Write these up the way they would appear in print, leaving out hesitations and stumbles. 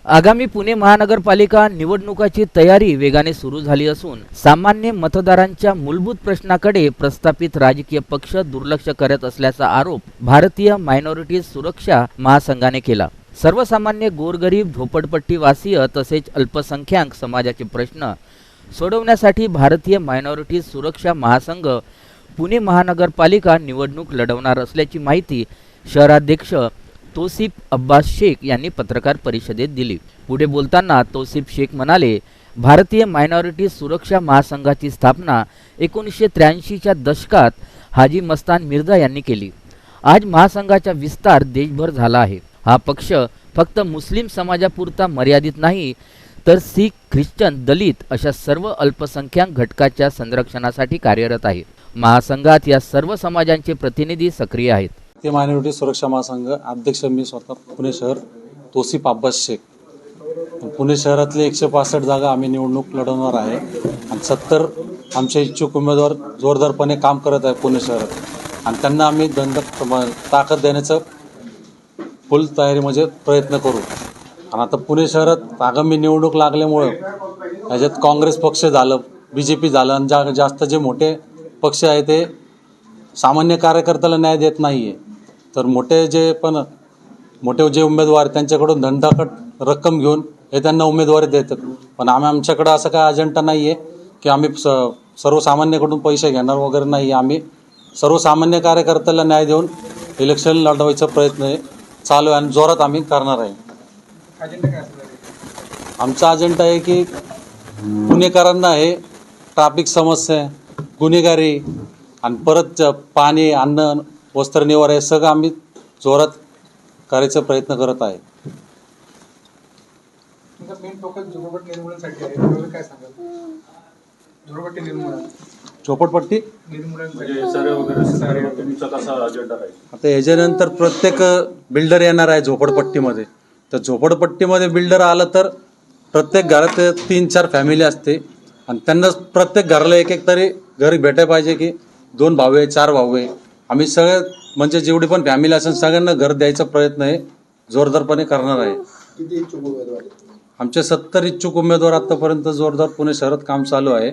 आगामी पुणे महानगरपालिका निवडणुकाची तयारी वेगाने सुरू झाली असून सामान्य मतदारांच्या मूलभूत प्रश्नाकडे प्रस्थापित राजकीय पक्ष दुर्लक्ष करत असल्याचा आरोप भारतीय मायनॉरिटी सुरक्षा महासंघाने केला। सर्वसामान्य गोरगरीब झोपडपट्टीवासीय तसेच अल्पसंख्याक समाजाचे प्रश्न सोडवण्यासाठी भारतीय मायनॉरिटी सुरक्षा महासंघ पुणे महानगरपालिका निवडणूक लढवणार असल्याची माहिती शहराध्यक्ष तौसिफ अब्बास शेख यांनी पत्रकार परिषदेत दिली। पुढे बोलताना तौसिफ शेख म्हणाले, भारतीय मायनॉरिटी सुरक्षा महासंघाची स्थापना 1983च्या दशकात हाजी मस्तान मिर्झा यांनी केली। आज महासंघाचा विस्तार देशभर झाला आहे। हा पक्ष फक्त मुस्लिम समाजापुरता मर्यादित नाही तर शीख, ख्रिश्चन, दलित अशा सर्व अल्पसंख्याक घटकाच्या संरक्षणासाठी कार्यरत आहे। महासंघात या सर्व समाजांचे प्रतिनिधी सक्रिय आहेत। भारतीय मायनॉरिटी सुरक्षा महासंघ अध्यक्ष मी स्वतः पुणे शहर तौसिफ अब्बास शेख। पुणे शहरातले 165 जागा आम्ही निवडणूक लढवणार आहे आणि 70 आमचे इच्छुक उमेदवार जोरदारपणे काम करत आहे पुणे शहरात आणि त्यांना आम्ही ताकद देण्याचं फुल तयारी म्हणजे प्रयत्न करू। आणि आता पुणे शहरात आगामी निवडणूक लागल्यामुळं याच्यात काँग्रेस पक्ष झालं, BJP झालं आणि जास्त जे मोठे पक्ष आहे ते सामान्य कार्यकर्त्याला न्याय देत नाही आहे। तर मोठे जे उमेदवार त्यांच्याकडून धनदाकट रक्कम घेऊन हे त्यांना उमेदवारी देतात, पण आमच्याकडं असं काय अजेंडा नाही आहे की आम्ही सर्वसामान्याकडून पैसे घेणार वगैरे नाही। आम्ही सर्वसामान्य कार्यकर्त्याला न्याय देऊन इलेक्शन लढवायचा प्रयत्न चालू आहे आणि जोरात आम्ही करणार आहे। आमचा अजेंडा आहे की पुणेकरांना हे ट्रॅफिक समस्या, गुन्हेगारी आणि परत पाणी, अन्न, वस्त्र, निवारा हे सगळं आम्ही जोरात करायचा प्रयत्न करत आहे। झोपडपट्टी आता याच्यानंतर प्रत्येक बिल्डर येणार आहे झोपडपट्टीमध्ये। तर झोपडपट्टीमध्ये बिल्डर आलं तर प्रत्येक घरात 3-4 फॅमिली असते आणि त्यांना प्रत्येक घराला एक तरी घर भेटायला पाहिजे की 2 भाऊ आहे, 4 भाऊ आहे। आम्ही सगळे म्हणजे जेवढी पण फॅमिली असेल सगळ्यांना घर द्यायचा प्रयत्न आहे जोरदारपणे करणार आहे। आमचे 70 इच्छुक उमेदवार आतापर्यंत जोरदार पुणे शहरात काम चालू आहे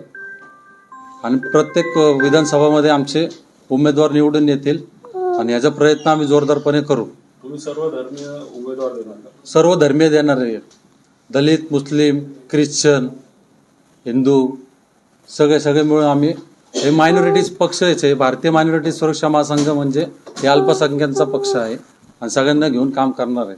आणि प्रत्येक विधानसभामध्ये आमचे उमेदवार निवडून येतील आणि याचा प्रयत्न आम्ही जोरदारपणे करू। तुम्ही सर्व धर्मीय उमेदवार देणार? सर्व धर्मीय देणार आहे, दलित, मुस्लिम, ख्रिश्चन, हिंदू सगळे मिळून आम्ही हे मायनॉरिटीज पक्ष आहे। भारतीय मायनॉरिटी सुरक्षा महासंघ म्हणजे हे अल्पसंख्याकांचा पक्ष आहे आणि सगळ्यांना घेऊन काम करणार आहे।